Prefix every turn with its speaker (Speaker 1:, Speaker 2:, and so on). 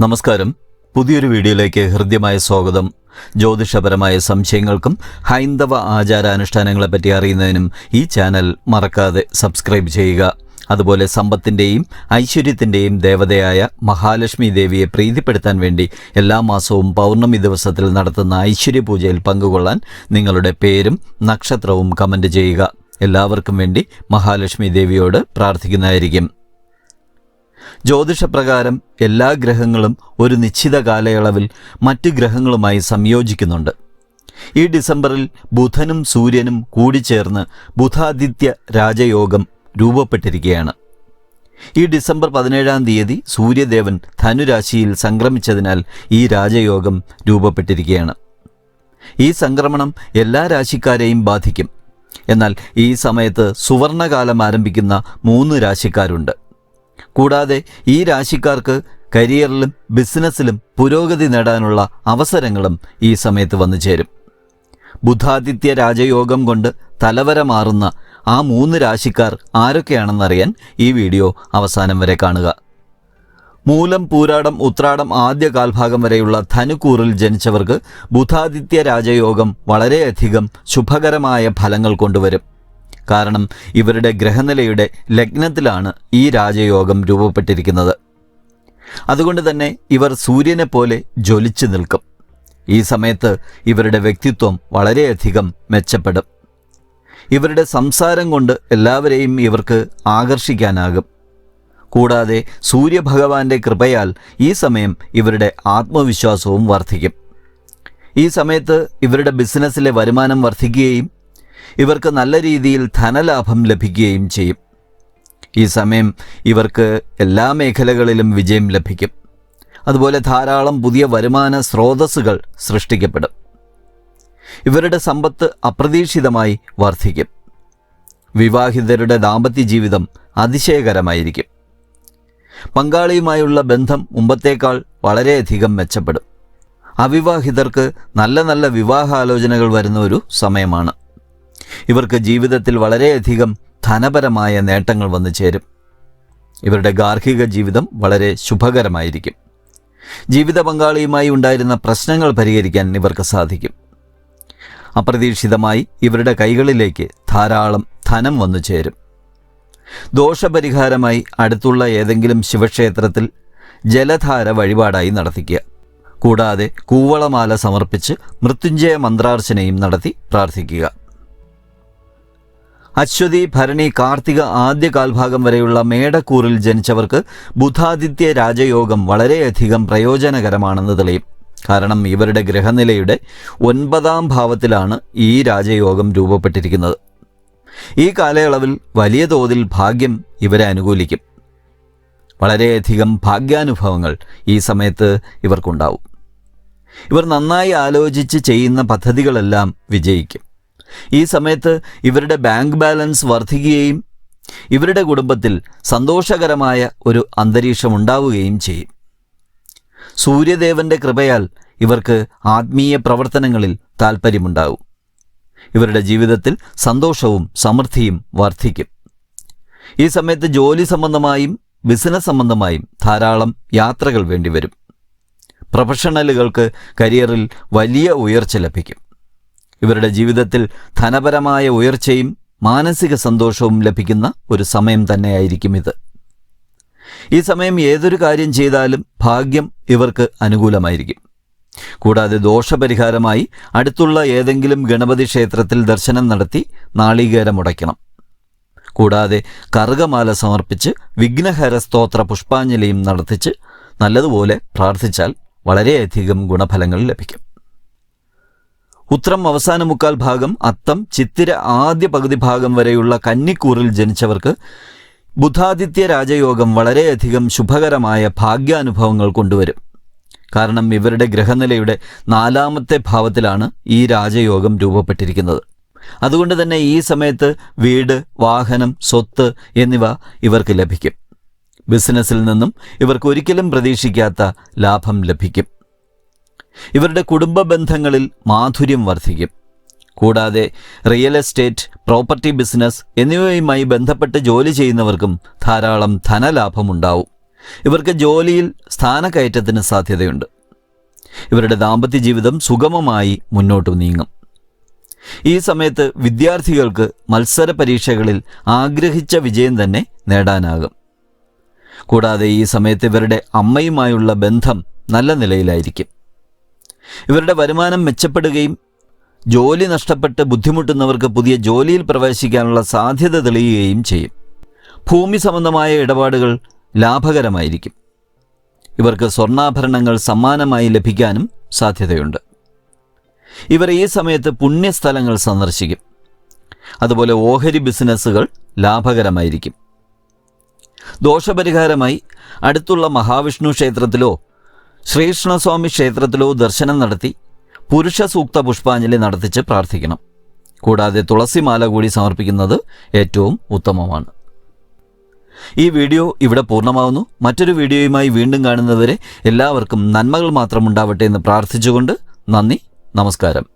Speaker 1: നമസ്കാരം. പുതിയൊരു വീഡിയോയിലേക്ക് ഹൃദ്യമായ സ്വാഗതം. ജ്യോതിഷപരമായ സംശയങ്ങൾക്കും ഹൈന്ദവ ആചാരാനുഷ്ഠാനങ്ങളെപ്പറ്റി അറിയുന്നതിനും ഈ ചാനൽ മറക്കാതെ സബ്സ്ക്രൈബ് ചെയ്യുക. അതുപോലെ സമ്പത്തിൻ്റെയും ഐശ്വര്യത്തിൻ്റെയും ദേവതയായ മഹാലക്ഷ്മി ദേവിയെ പ്രീതിപ്പെടുത്താൻ വേണ്ടി എല്ലാ മാസവും പൗർണമി ദിവസത്തിൽ നടത്തുന്ന ഐശ്വര്യപൂജയിൽ പങ്കുകൊള്ളാൻ നിങ്ങളുടെ പേരും നക്ഷത്രവും കമൻറ്റ് ചെയ്യുക. എല്ലാവർക്കും വേണ്ടി മഹാലക്ഷ്മി ദേവിയോട് പ്രാർത്ഥിക്കുന്നതായിരിക്കും. ജ്യോതിഷപ്രകാരം എല്ലാ ഗ്രഹങ്ങളും ഒരു നിശ്ചിത കാലയളവിൽ മറ്റ് ഗ്രഹങ്ങളുമായി സംയോജിക്കുന്നുണ്ട്. ഈ ഡിസംബറിൽ ബുധനും സൂര്യനും കൂടിച്ചേർന്ന് ബുധാദിത്യ രാജയോഗം രൂപപ്പെട്ടിരിക്കുകയാണ്. ഈ ഡിസംബർ 17-ാം തീയതി സൂര്യദേവൻ ധനുരാശിയിൽ സംക്രമിച്ചതിനാൽ ഈ രാജയോഗം രൂപപ്പെട്ടിരിക്കുകയാണ്. ഈ സംക്രമണം എല്ലാ രാശിക്കാരെയും ബാധിക്കും. എന്നാൽ ഈ സമയത്ത് സുവർണകാലം ആരംഭിക്കുന്ന 3 രാശിക്കാരുണ്ട്. കൂടാതെ ഈ രാശിക്കാർക്ക് കരിയറിലും ബിസിനസ്സിലും പുരോഗതി നേടാനുള്ള അവസരങ്ങളും ഈ സമയത്ത് വന്നു ചേരും. ബുധാദിത്യ രാജയോഗം കൊണ്ട് തലവര മാറുന്ന ആ 3 രാശിക്കാർ ആരൊക്കെയാണെന്നറിയാൻ ഈ വീഡിയോ അവസാനം വരെ കാണുക. മൂലം, പൂരാടം, ഉത്രാടം ആദ്യ കാൽഭാഗം വരെയുള്ള ധനുക്കൂറിൽ ജനിച്ചവർക്ക് ബുധാദിത്യ രാജയോഗം വളരെയധികം ശുഭകരമായ ഫലങ്ങൾ കൊണ്ടുവരും. കാരണം ഇവരുടെ ഗ്രഹനിലയുടെ ലഗ്നത്തിലാണ് ഈ രാജയോഗം രൂപപ്പെട്ടിരിക്കുന്നത്. അതുകൊണ്ട് തന്നെ ഇവർ സൂര്യനെ പോലെ ജ്വലിച്ചു നിൽക്കും. ഈ സമയത്ത് ഇവരുടെ വ്യക്തിത്വം വളരെയധികം മെച്ചപ്പെടും. ഇവരുടെ സംസാരം കൊണ്ട് എല്ലാവരെയും ഇവർക്ക് ആകർഷിക്കാനാകും. കൂടാതെ സൂര്യഭഗവാന്റെ കൃപയാൽ ഈ സമയം ഇവരുടെ ആത്മവിശ്വാസവും വർദ്ധിക്കും. ഈ സമയത്ത് ഇവരുടെ ബിസിനസ്സിലെ വരുമാനം വർദ്ധിക്കുകയും ഇവർക്ക് നല്ല രീതിയിൽ ധനലാഭം ലഭിക്കുകയും ചെയ്യും. ഈ സമയം ഇവർക്ക് എല്ലാ മേഖലകളിലും വിജയം ലഭിക്കും. അതുപോലെ ധാരാളം പുതിയ വരുമാന സ്രോതസ്സുകൾ സൃഷ്ടിക്കപ്പെടും. ഇവരുടെ സമ്പത്ത് അപ്രതീക്ഷിതമായി വർദ്ധിക്കും. വിവാഹിതരുടെ ദാമ്പത്യ ജീവിതം അതിശയകരമായിരിക്കും. പങ്കാളിയുമായുള്ള ബന്ധം മുമ്പത്തേക്കാൾ വളരെയധികം മെച്ചപ്പെടും. അവിവാഹിതർക്ക് നല്ല വിവാഹാലോചനകൾ വരുന്ന ഒരു സമയമാണ്. ഇവർക്ക് ജീവിതത്തിൽ വളരെയധികം ധനപരമായ നേട്ടങ്ങൾ വന്നു ചേരും. ഇവരുടെ ഗാർഹിക ജീവിതം വളരെ ശുഭകരമായിരിക്കും. ജീവിത പങ്കാളിയുമായി ഉണ്ടായിരുന്ന പ്രശ്നങ്ങൾ പരിഹരിക്കാൻ ഇവർക്ക് സാധിക്കും. അപ്രതീക്ഷിതമായി ഇവരുടെ കൈകളിലേക്ക് ധാരാളം ധനം വന്നു ചേരും. ദോഷപരിഹാരമായി അടുത്തുള്ള ഏതെങ്കിലും ശിവക്ഷേത്രത്തിൽ ജലധാര വഴിപാടായി നടത്തിക്കുക. കൂടാതെ കൂവളമാല സമർപ്പിച്ച് മൃത്യുഞ്ജയ മന്ത്രാർച്ചനയും നടത്തി പ്രാർത്ഥിക്കുക. അശ്വതി, ഭരണി, കാർത്തിക ആദ്യ കാൽഭാഗം വരെയുള്ള മേടക്കൂറിൽ ജനിച്ചവർക്ക് ബുധാദിത്യ രാജയോഗം വളരെയധികം പ്രയോജനകരമാണെന്ന് തെളിയും. കാരണം ഇവരുടെ ഗ്രഹനിലയുടെ 9-ാം ഭാവത്തിലാണ് ഈ രാജയോഗം രൂപപ്പെട്ടിരിക്കുന്നത്. ഈ കാലയളവിൽ വലിയ തോതിൽ ഭാഗ്യം ഇവരെ അനുകൂലിക്കും. വളരെയധികം ഭാഗ്യാനുഭവങ്ങൾ ഈ സമയത്ത് ഇവർക്കുണ്ടാവും. ഇവർ നന്നായി ആലോചിച്ച് ചെയ്യുന്ന പദ്ധതികളെല്ലാം വിജയിക്കും. ഈ സമയത്ത് ഇവരുടെ ബാങ്ക് ബാലൻസ് വർദ്ധിക്കുകയും ഇവരുടെ കുടുംബത്തിൽ സന്തോഷകരമായ ഒരു അന്തരീക്ഷം ഉണ്ടാവുകയും ചെയ്യും. സൂര്യദേവന്റെ കൃപയാൽ ഇവർക്ക് ആത്മീയ പ്രവർത്തനങ്ങളിൽ താൽപ്പര്യമുണ്ടാകും. ഇവരുടെ ജീവിതത്തിൽ സന്തോഷവും സമൃദ്ധിയും വർദ്ധിക്കും. ഈ സമയത്ത് ജോലി സംബന്ധമായും ബിസിനസ് സംബന്ധമായും ധാരാളം യാത്രകൾ വേണ്ടിവരും. പ്രൊഫഷണലുകൾക്ക് കരിയറിൽ വലിയ ഉയർച്ച ലഭിക്കും. ഇവരുടെ ജീവിതത്തിൽ ധനപരമായ ഉയർച്ചയും മാനസിക സന്തോഷവും ലഭിക്കുന്ന ഒരു സമയം തന്നെയായിരിക്കും ഇത്. ഈ സമയം ഏതൊരു കാര്യം ചെയ്താലും ഭാഗ്യം ഇവർക്ക് അനുകൂലമായിരിക്കും. കൂടാതെ ദോഷപരിഹാരമായി അടുത്തുള്ള ഏതെങ്കിലും ഗണപതി ക്ഷേത്രത്തിൽ ദർശനം നടത്തി നാളികേരം ഉടയ്ക്കണം. കൂടാതെ കറുകമാല സമർപ്പിച്ച് വിഘ്നഹര സ്തോത്ര പുഷ്പാഞ്ജലിയും നടത്തിച്ച് നല്ലതുപോലെ പ്രാർത്ഥിച്ചാൽ വളരെയധികം ഗുണഫലങ്ങൾ ലഭിക്കും. ഉത്രം അവസാന മുക്കാൽ ഭാഗം, അത്തം, ചിത്തിര ആദ്യ പകുതി ഭാഗം വരെയുള്ള കന്നിക്കൂറിൽ ജനിച്ചവർക്ക് ബുധാദിത്യ രാജയോഗം വളരെയധികം ശുഭകരമായ ഭാഗ്യാനുഭവങ്ങൾ കൊണ്ടുവരും. കാരണം ഇവരുടെ ഗ്രഹനിലയുടെ 4-ാമത്തെ ഭാവത്തിലാണ് ഈ രാജയോഗം രൂപപ്പെട്ടിരിക്കുന്നത്. അതുകൊണ്ട് തന്നെ ഈ സമയത്ത് വീട്, വാഹനം, സ്വത്ത് എന്നിവ ഇവർക്ക് ലഭിക്കും. ബിസിനസ്സിൽ നിന്നും ഇവർക്ക് ഒരിക്കലും പ്രതീക്ഷിക്കാത്ത ലാഭം ലഭിക്കും. ഇവരുടെ കുടുംബ ബന്ധങ്ങളിൽ മാധുര്യം വർദ്ധിക്കും. കൂടാതെ റിയൽ എസ്റ്റേറ്റ്, പ്രോപ്പർട്ടി ബിസിനസ് എന്നിവയുമായി ബന്ധപ്പെട്ട് ജോലി ചെയ്യുന്നവർക്കും ധാരാളം ധനലാഭമുണ്ടാവും. ഇവർക്ക് ജോലിയിൽ സ്ഥാനക്കയറ്റത്തിന് സാധ്യതയുണ്ട്. ഇവരുടെ ദാമ്പത്യ ജീവിതം സുഗമമായി മുന്നോട്ട് നീങ്ങും. ഈ സമയത്ത് വിദ്യാർത്ഥികൾക്ക് മത്സര പരീക്ഷകളിൽ ആഗ്രഹിച്ച വിജയം തന്നെ നേടാനാകും. കൂടാതെ ഈ സമയത്ത് ഇവരുടെ അമ്മയുമായുള്ള ബന്ധം നല്ല നിലയിലായിരിക്കും. ഇവരുടെ വരുമാനം മെച്ചപ്പെടുകയും ജോലി നഷ്ടപ്പെട്ട് ബുദ്ധിമുട്ടുന്നവർക്ക് പുതിയ ജോലിയിൽ പ്രവേശിക്കാനുള്ള സാധ്യത തെളിയുകയും ചെയ്യും. ഭൂമി സംബന്ധമായ ഇടപാടുകൾ ലാഭകരമായിരിക്കും. ഇവർക്ക് സ്വർണ്ണാഭരണങ്ങൾ സമ്മാനമായി ലഭിക്കാനും സാധ്യതയുണ്ട്. ഇവർ ഈ സമയത്ത് പുണ്യസ്ഥലങ്ങൾ സന്ദർശിക്കും. അതുപോലെ ഓഹരി ബിസിനസ്സുകൾ ലാഭകരമായിരിക്കും. ദോഷപരിഹാരമായി അടുത്തുള്ള മഹാവിഷ്ണു ക്ഷേത്രത്തിലോ ശ്രീകൃഷ്ണസ്വാമി ക്ഷേത്രത്തിലോ ദർശനം നടത്തി പുരുഷ സൂക്ത പുഷ്പാഞ്ജലി നടത്തിച്ച് പ്രാർത്ഥിക്കണം. കൂടാതെ തുളസിമാല കൂടി സമർപ്പിക്കുന്നത് ഏറ്റവും ഉത്തമമാണ്. ഈ വീഡിയോ ഇവിടെ പൂർണ്ണമാവുന്നു. മറ്റൊരു വീഡിയോയുമായി വീണ്ടും കാണുന്നതുവരെ എല്ലാവർക്കും നന്മകൾ മാത്രമുണ്ടാവട്ടെ എന്ന് പ്രാർത്ഥിച്ചുകൊണ്ട് നന്ദി, നമസ്കാരം.